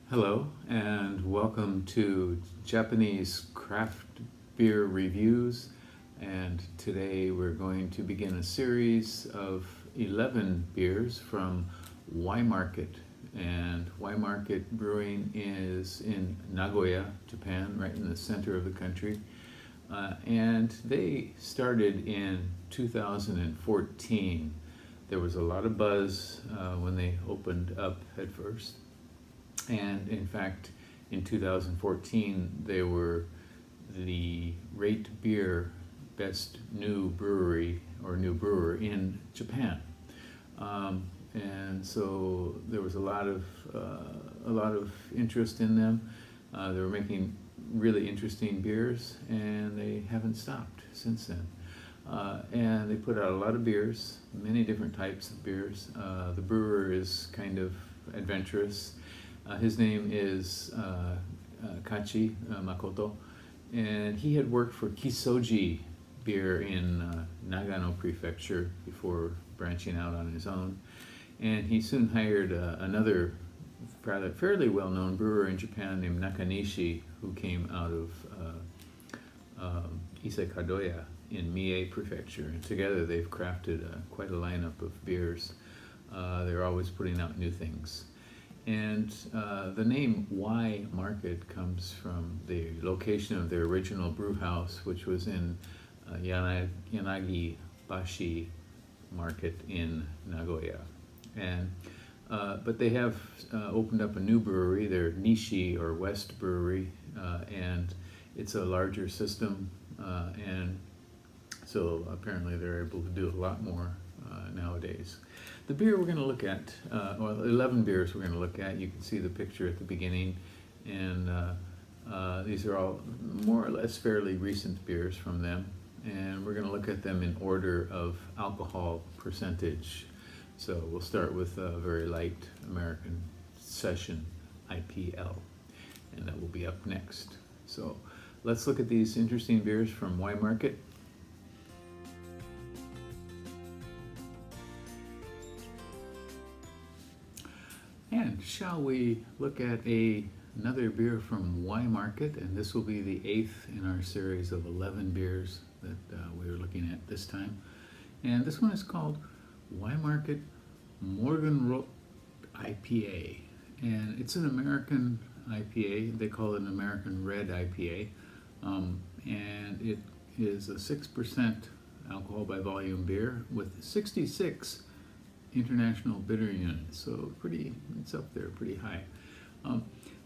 Hello and welcome to Japanese craft beer reviews, and today we're going to begin a series of 11 beers from Y Market. And Y Market Brewing is in Nagoya, Japan, right in the center of the country. And they started in 2014. There was a lot of buzz when they opened up at first. And in fact, in 2014, they were the RateBeer Best New Brewery or New Brewer in Japan. And so there was a lot of interest in them. They were making really interesting beers, and they haven't stopped since then. And they put out a lot of beers, many different types of beers. The brewer is kind of adventurous. His name is Kachi Makoto, and he had worked for Kisoji Beer in Nagano Prefecture before branching out on his own. And he soon hired another fairly well-known brewer in Japan named Nakanishi, who came out of Isekadoya in Mie Prefecture. And together they've crafted quite a lineup of beers. They're always putting out new things. And the name Y Market comes from the location of their original brew house, which was in Yanagi Bashi Market in Nagoya. And but they have opened up a new brewery, their Nishi or West Brewery, and it's a larger system, and so apparently they're able to do a lot more nowadays. The beer we're going to look at, 11 beers we're going to look at, you can see the picture at the beginning, and these are all more or less fairly recent beers from them, and we're going to look at them in order of alcohol percentage. So we'll start with a very light American Session IPL, and that will be up next. So let's look at these interesting beers from Y Market. And shall we look at another beer from Y Market, and this will be the 8th in our series of 11 beers that we are looking at this time. And this one is called Y Market Morgenrot IPA, and it's an American IPA. They call it an American Red IPA, and it is a 6% alcohol by volume beer with 66 international bitter units, so it's up there pretty high.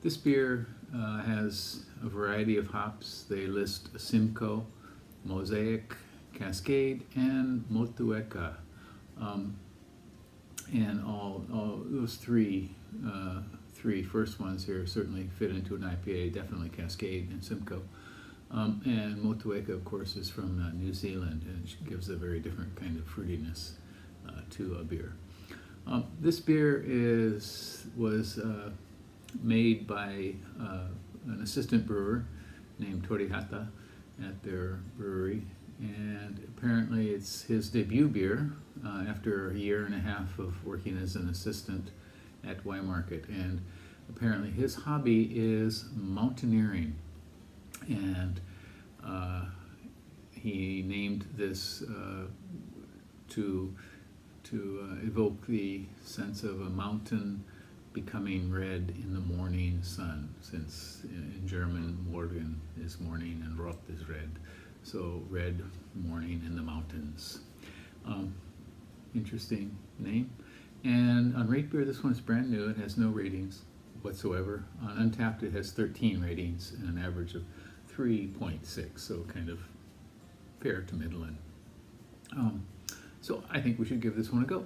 This beer has a variety of hops. They list Simcoe, Mosaic, Cascade, and Motueka, and all those three first ones here certainly fit into an IPA. Definitely Cascade and Simcoe, and Motueka, of course, is from New Zealand, and it gives a very different kind of fruitiness to a beer. This beer was made by an assistant brewer named Torihata at their brewery, and apparently it's his debut beer after a year and a half of working as an assistant at Y Market. And apparently his hobby is mountaineering, and he named this to evoke the sense of a mountain becoming red in the morning sun, since in German Morgen is morning and Rot is red, so red morning in the mountains. Interesting name. And on RateBeer, this one's brand new. It has no ratings whatsoever. On Untapped, it has 13 ratings and an average of 3.6, so kind of fair to middling. So I think we should give this one a go.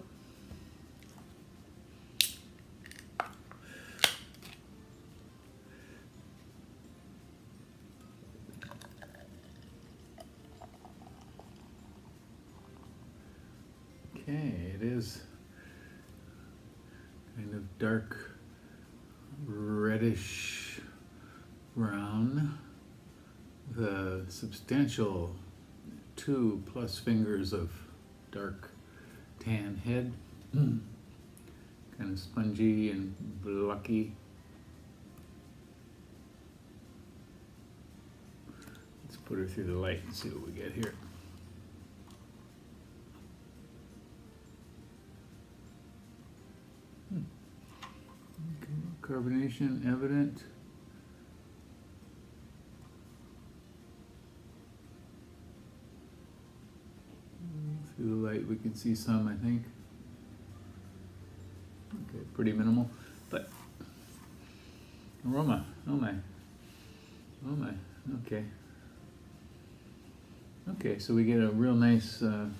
Okay, it is kind of dark reddish brown, the substantial 2+ fingers of dark tan head, kind of spongy and blocky, put her through the light and see what we get here. Okay, carbonation evident. Through the light we can see some, I think. Okay, pretty minimal, but aroma, oh my, okay. Okay, so we get a real nice kind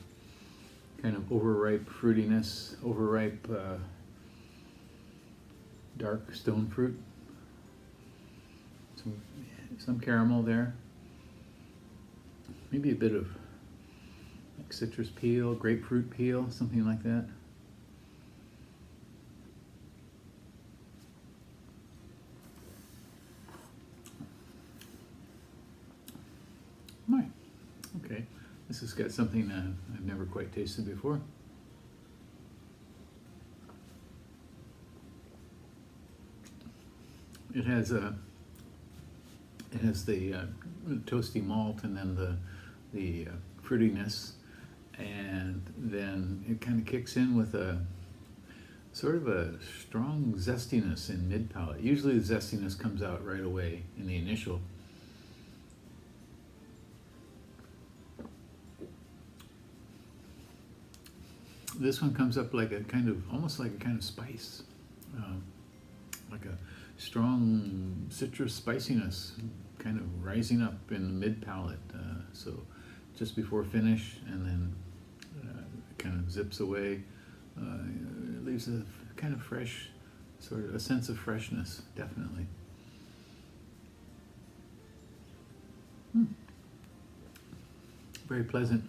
of overripe fruitiness, overripe dark stone fruit. Some caramel there. Maybe a bit of like citrus peel, grapefruit peel, something like that. Okay, this has got something I've never quite tasted before. It has the toasty malt and then the fruitiness, and then it kind of kicks in with a sort of a strong zestiness in mid palate. Usually the zestiness comes out right away in the initial. This one comes up like a kind of, almost like a kind of spice, like a strong citrus spiciness kind of rising up in the mid palate. So just before finish, and then it kind of zips away. It leaves a kind of fresh, sort of a sense of freshness, definitely. Very pleasant.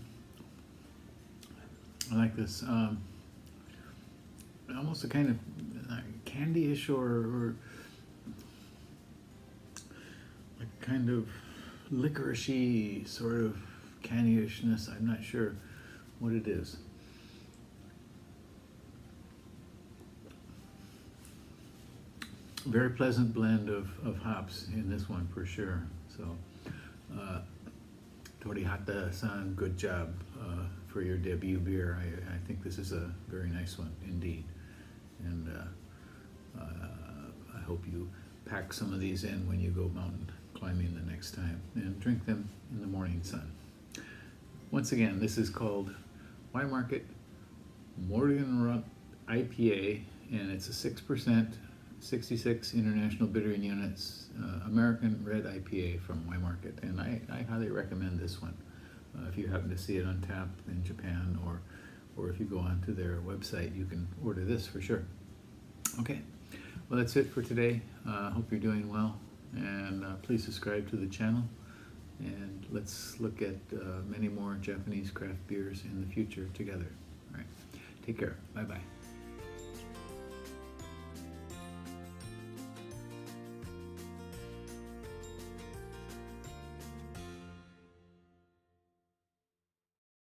I like this. Almost a kind of candy-ish or like kind of licorice-y sort of candy-ishness. I'm not sure what it is. Very pleasant blend of hops in this one for sure. So, Torihata-san, good job for your debut beer. I think this is a very nice one indeed. And I hope you pack some of these in when you go mountain climbing the next time and drink them in the morning sun. Once again, this is called Y-Market Morgenrot IPA, and it's a 6%, 66 international bittering units, American red IPA from Y-Market, and I highly recommend this one if you happen to see it on tap in Japan, or if you go onto their website, you can order this for sure. Okay, well, that's it for today. Hope you're doing well, and please subscribe to the channel, and let's look at many more Japanese craft beers in the future together. All right, take care. Bye-bye.